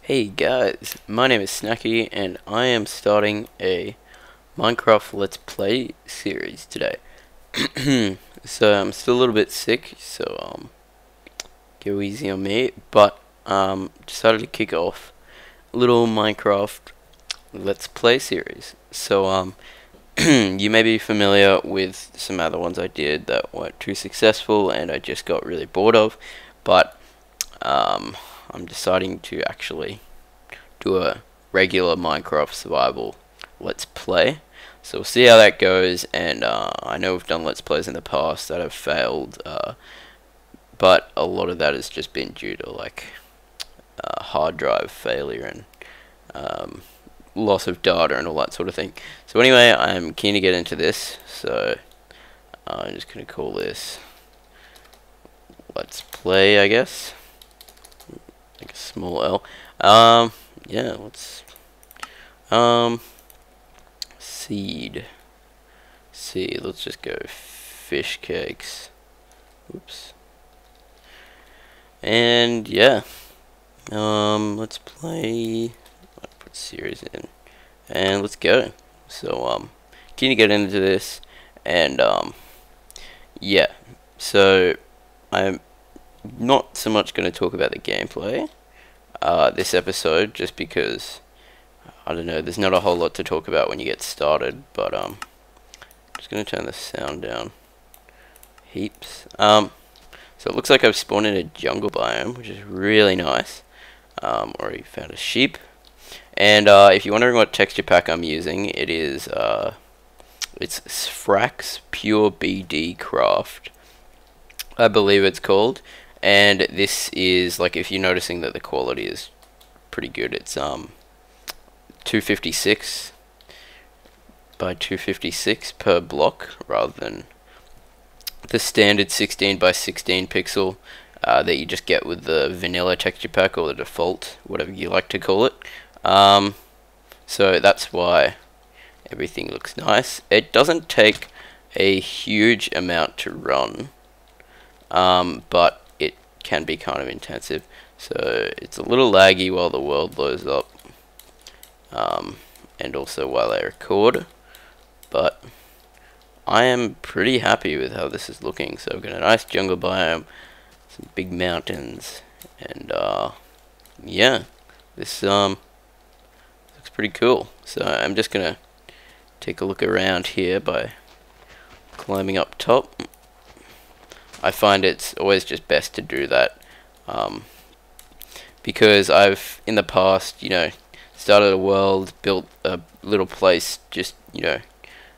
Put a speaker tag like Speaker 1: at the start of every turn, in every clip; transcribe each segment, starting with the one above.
Speaker 1: Hey guys, my name is Snacky and I am starting a Minecraft Let's Play series today. So I'm still a little bit sick, so go easy on me, but decided to kick off a little Minecraft Let's Play series. So you may be familiar with some other ones I did that weren't too successful and I just got really bored of, but I'm deciding to actually do a regular Minecraft survival Let's Play. So we'll see how that goes, and I know we've done Let's Plays in the past that have failed, but a lot of that has just been due to like hard drive failure and loss of data and all that sort of thing. So anyway, I'm keen to get into this, so I'm just going to call this Let's Play, I guess. Like a small L. Yeah, let's seed. Let's just go fish cakes. Oops. And yeah. Let's play. I'll put series in. And let's go. So keen to get into this, and yeah. So I'm not so much going to talk about the gameplay this episode, just because I don't know, there's not a whole lot to talk about when you get started, but just going to turn the sound down heaps. So it looks like I've spawned in a jungle biome, which is really nice. Already found a sheep, and if you're wondering what texture pack I'm using, it is it's Frax Pure BD Craft, I believe it's called. And this is, like, if you're noticing that the quality is pretty good, it's 256 by 256 per block, rather than the standard 16 by 16 pixel that you just get with the vanilla texture pack, or the default, whatever you like to call it. So that's why everything looks nice. It doesn't take a huge amount to run, but can be kind of intensive, so it's a little laggy while the world loads up, and also while I record, but I am pretty happy with how this is looking. So I've got a nice jungle biome, some big mountains, and yeah, this looks pretty cool. So I'm just gonna take a look around here by climbing up top. I find it's always just best to do that, because I've, in the past, started a world, built a little place, just,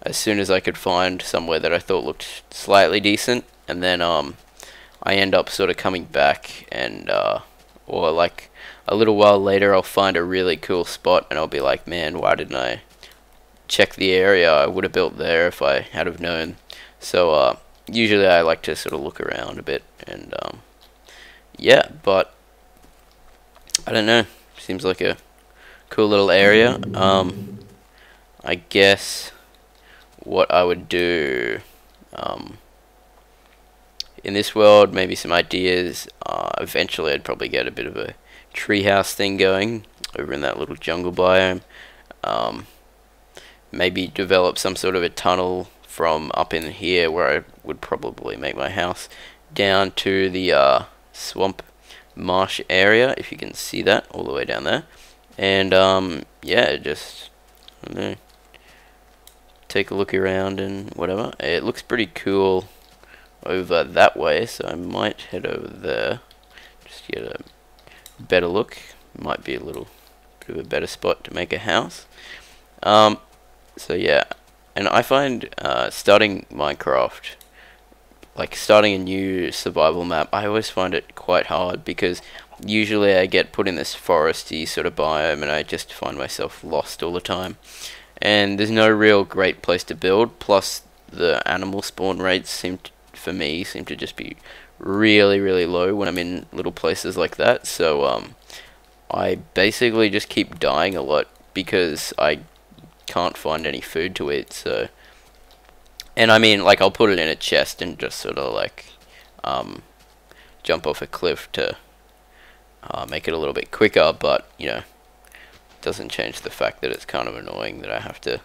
Speaker 1: as soon as I could find somewhere that I thought looked slightly decent, and then, I end up sort of coming back, and, or like, a little while later, I'll find a really cool spot, and I'll be like, man, why didn't I check the area? I would have built there if I had have known. So, usually I like to sort of look around a bit, and yeah, but I don't know, seems like a cool little area. I guess what I would do in this world, maybe some ideas, eventually I'd probably get a bit of a treehouse thing going over in that little jungle biome. Maybe develop some sort of a tunnel from up in here, where I would probably make my house, down to the swamp marsh area, if you can see that all the way down there. And yeah, just, I don't know, take a look around and whatever. It looks pretty cool over that way, so I might head over there just to get a better look. Might be a little bit of a better spot to make a house. So yeah. And I find starting Minecraft, like starting a new survival map, I always find it quite hard, because usually I get put in this foresty sort of biome and I just find myself lost all the time. And there's no real great place to build, plus the animal spawn rates for me seem to just be really, really low when I'm in little places like that. So I basically just keep dying a lot, because I can't find any food to eat. So, and I mean, like, I'll put it in a chest and just sort of like jump off a cliff to make it a little bit quicker, but you know, doesn't change the fact that it's kind of annoying that I have to,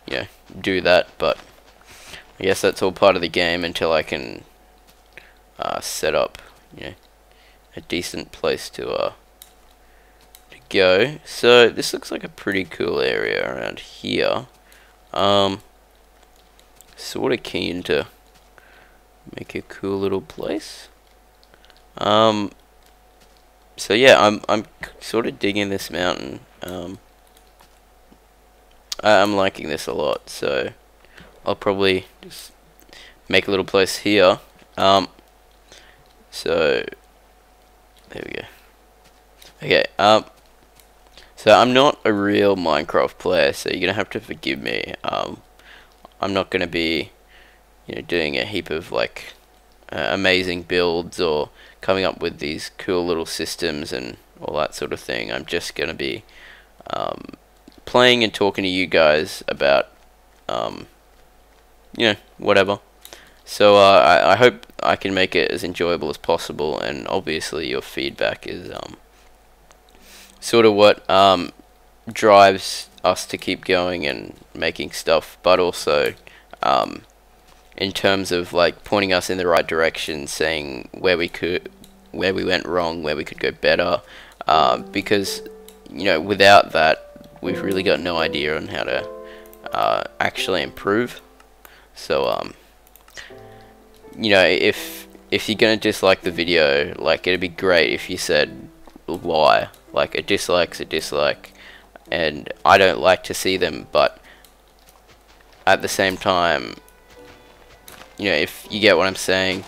Speaker 1: you know, do that. But I guess that's all part of the game until I can set up, you know, a decent place to go. So this looks like a pretty cool area around here. Sort of keen to make a cool little place. So yeah, I'm sort of digging this mountain. I'm liking this a lot, so I'll probably just make a little place here. So there we go. Okay. So I'm not a real Minecraft player, so you're gonna have to forgive me. I'm not gonna be, you know, doing a heap of like amazing builds or coming up with these cool little systems and all that sort of thing. I'm just gonna be playing and talking to you guys about you know, whatever. So I hope I can make it as enjoyable as possible, and obviously your feedback is sort of what drives us to keep going and making stuff, but also in terms of like pointing us in the right direction, saying where we went wrong, where we could go better, because you know, without that we've really got no idea on how to actually improve. So you know, if you're gonna dislike the video, like, it'd be great if you said why. Like, a dislike's a dislike, and I don't like to see them, but at the same time, you know, if you get what I'm saying,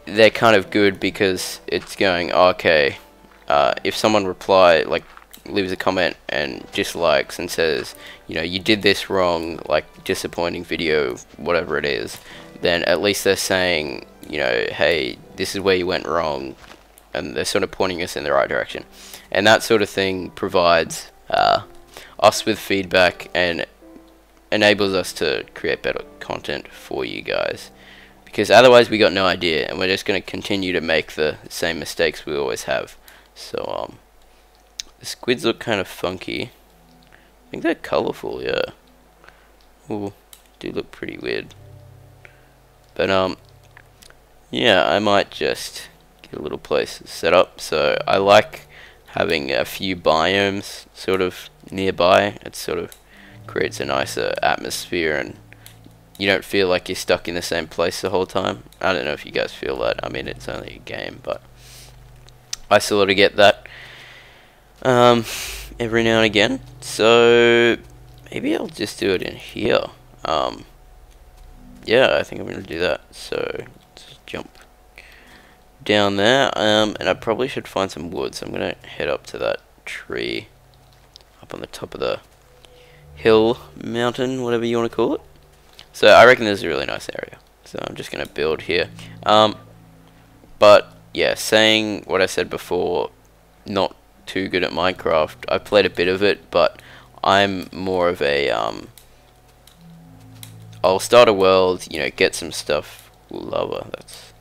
Speaker 1: they're kind of good because it's going, oh, okay, if someone leaves a comment and dislikes and says, you know, you did this wrong, like, disappointing video, whatever it is, then at least they're saying, you know, hey, this is where you went wrong, and they're sort of pointing us in the right direction. And that sort of thing provides us with feedback and enables us to create better content for you guys, because otherwise we got no idea and we're just going to continue to make the same mistakes we always have. So the squids look kind of funky. I think they're colorful, yeah. Ooh, do look pretty weird. But yeah, I might just get a little place set up. So I like having a few biomes sort of nearby. It sort of creates a nicer atmosphere, and you don't feel like you're stuck in the same place the whole time. I don't know if you guys feel that. I mean, it's only a game, but I sort of get that every now and again. So maybe I'll just do it in here. Yeah, I think I'm going to do that. So let's jump down there, and I probably should find some wood, so I'm going to head up to that tree up on the top of the hill, mountain, whatever you want to call it. So I reckon this is a really nice area, so I'm just going to build here. But yeah, saying what I said before, not too good at Minecraft. I've played a bit of it, but I'm more of a I'll start a world, you know, get some stuff. Ooh, lava, that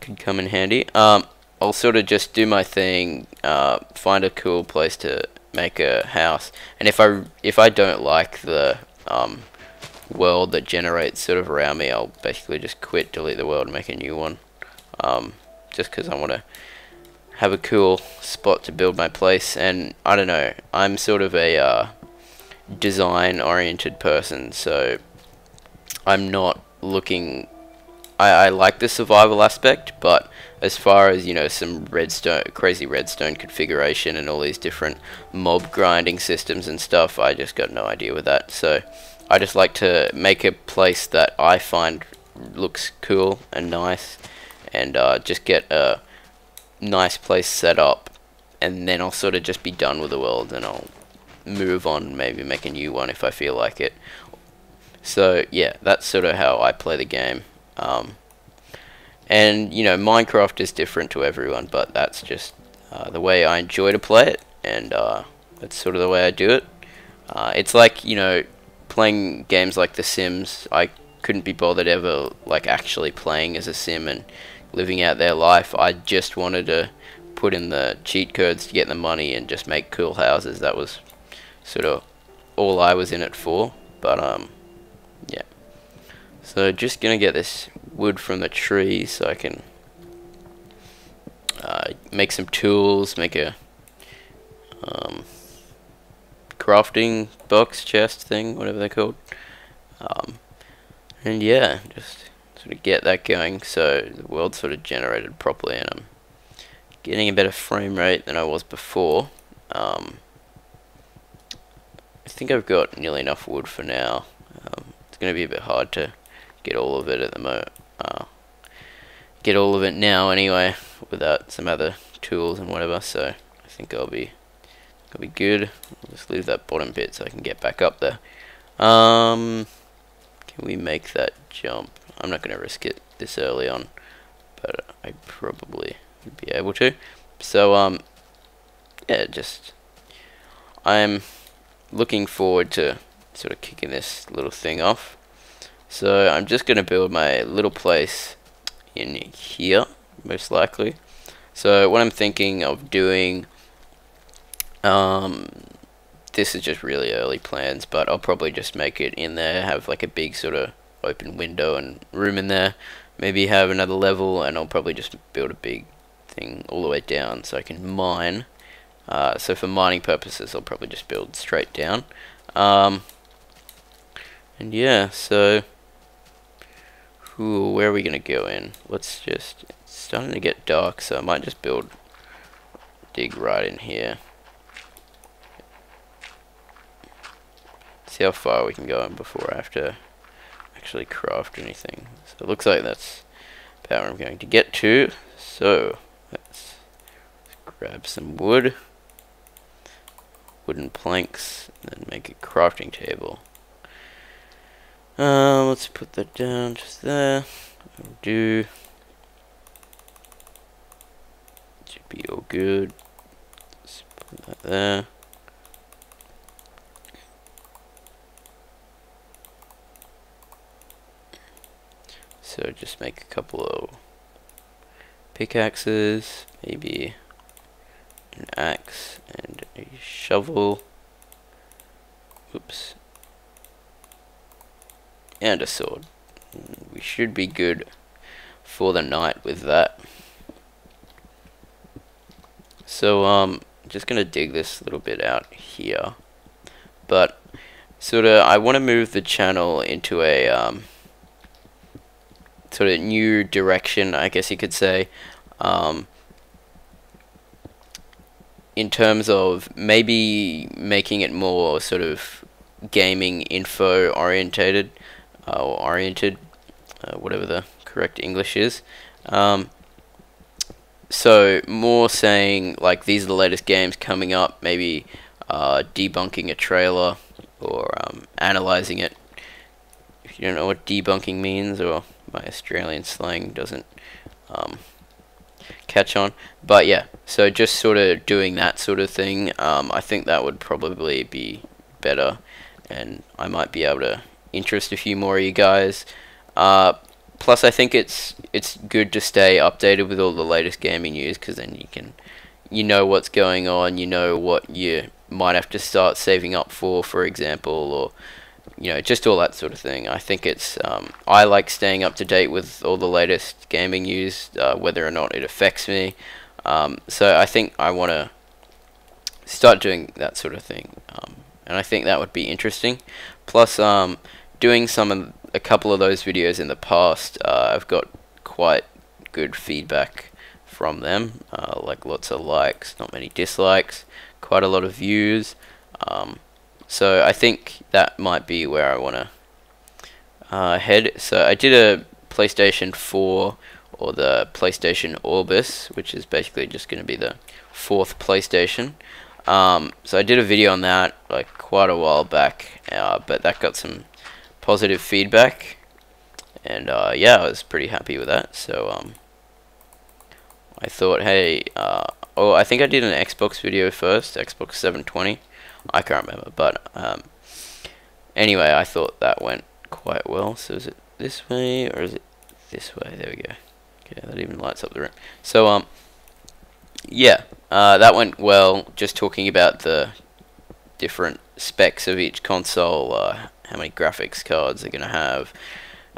Speaker 1: could come in handy. I'll sort of just do my thing, find a cool place to make a house, and if I don't like the world that generates sort of around me, I'll basically just quit, delete the world, and make a new one. Just because I want to have a cool spot to build my place. And I don't know, I'm sort of a design oriented person, so I'm not looking, I like the survival aspect, but as far as, you know, some crazy redstone configuration and all these different mob grinding systems and stuff, I just got no idea with that. So I just like to make a place that I find looks cool and nice, and just get a nice place set up, and then I'll sort of just be done with the world, and I'll move on, maybe make a new one if I feel like it. So yeah, that's sort of how I play the game. And you know, Minecraft is different to everyone, but that's just the way I enjoy to play it, and that's sort of the way I do it. It's like, you know, playing games like The Sims. I couldn't be bothered ever like actually playing as a sim and living out their life. I just wanted to put in the cheat codes to get the money and just make cool houses. That was sort of all I was in it for. But yeah. So just gonna get this wood from the tree so I can make some tools, make a crafting box, chest thing, whatever they're called. And yeah, just sort of get that going so the world's sort of generated properly and I'm getting a better frame rate than I was before. I think I've got nearly enough wood for now. It's going to be a bit hard to get all of it at the moment. Get all of it now anyway, without some other tools and whatever. So I think I'll be good. I'll just leave that bottom bit so I can get back up there. Can we make that jump? I'm not going to risk it this early on, but I probably would be able to. So yeah, just I'm looking forward to sort of kicking this little thing off. So I'm just going to build my little place in here, most likely. So what I'm thinking of doing, this is just really early plans, but I'll probably just make it in there, have like a big sort of open window and room in there, maybe have another level, and I'll probably just build a big thing all the way down so I can mine. So for mining purposes I'll probably just build straight down. And yeah, so where are we gonna go in? Let's just, it's starting to get dark, so I might just dig right in here. See how far we can go in before I have to actually craft anything. So it looks like that's about where I'm going to get to. So let's grab some wood, wooden planks, and then make a crafting table. Let's put that down just there. That'll do. Should be all good. Let's put that there. So just make a couple of pickaxes, maybe an axe and a shovel. Oops. And a sword. We should be good for the night with that. So just gonna dig this little bit out here, but sort of I want to move the channel into a sort of new direction, I guess you could say, in terms of maybe making it more sort of gaming info oriented, whatever the correct English is. So more saying like these are the latest games coming up, maybe debunking a trailer or analyzing it. If you don't know what debunking means, or my Australian slang doesn't catch on, but yeah, so just sort of doing that sort of thing, I think that would probably be better, and I might be able to interest a few more of you guys. Plus I think it's good to stay updated with all the latest gaming news, because then you know what's going on, you know what you might have to start saving up for example, or you know, just all that sort of thing. I think it's I like staying up to date with all the latest gaming news, whether or not it affects me. So I think I want to start doing that sort of thing, and I think that would be interesting. Plus, doing a couple of those videos in the past, I've got quite good feedback from them, like lots of likes, not many dislikes, quite a lot of views. So I think that might be where I want to head. So I did a PlayStation 4, or the PlayStation Orbis, which is basically just going to be the 4th PlayStation. So I did a video on that like quite a while back, but that got some positive feedback, and yeah, I was pretty happy with that. So I thought, hey, oh, I think I did an Xbox video first, Xbox 720. I can't remember, but anyway, I thought that went quite well. So is it this way or is it this way? There we go. Okay, that even lights up the room. So Yeah, that went well. Just talking about the different specs of each console, how many graphics cards they're going to have,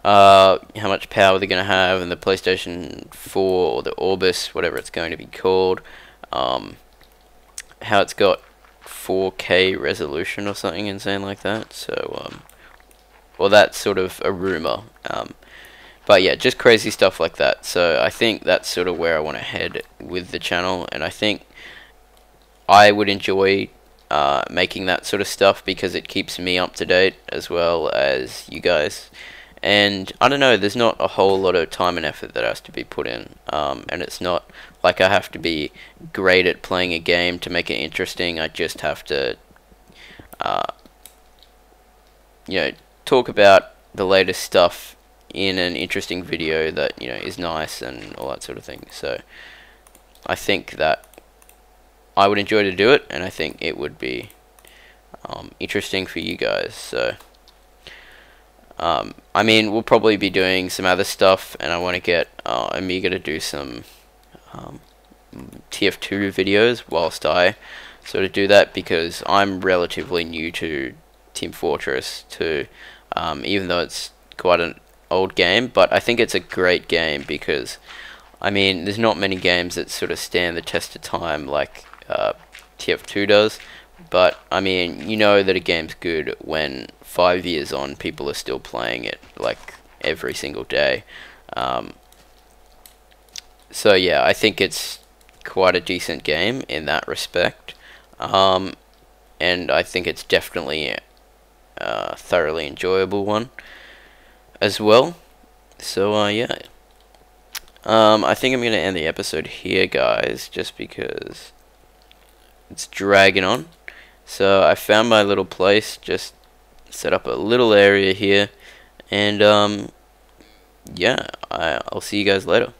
Speaker 1: how much power they're going to have, and the PlayStation 4 or the Orbis, whatever it's going to be called, how it's got 4K resolution or something insane like that. So, well, that's sort of a rumor. But yeah, just crazy stuff like that. So I think that's sort of where I want to head with the channel, and I think I would enjoy making that sort of stuff because it keeps me up to date as well as you guys. And I don't know, there's not a whole lot of time and effort that has to be put in, and it's not like I have to be great at playing a game to make it interesting. I just have to, uh, talk about the latest stuff in an interesting video that is nice and all that sort of thing. So I think that I would enjoy to do it, and I think it would be interesting for you guys. So I mean, we'll probably be doing some other stuff, and I want to get Amiga to do some TF2 videos whilst I sort of do that, because I'm relatively new to Team Fortress 2, even though it's quite an old game, but I think it's a great game because, I mean, there's not many games that sort of stand the test of time like TF2 does, but I mean, you know that a game's good when 5 years on people are still playing it like every single day. So yeah, I think it's quite a decent game in that respect, and I think it's definitely a thoroughly enjoyable one as well. So yeah, I think I'm going to end the episode here, guys, just because it's dragging on. So I found my little place, just set up a little area here, and yeah, I'll see you guys later.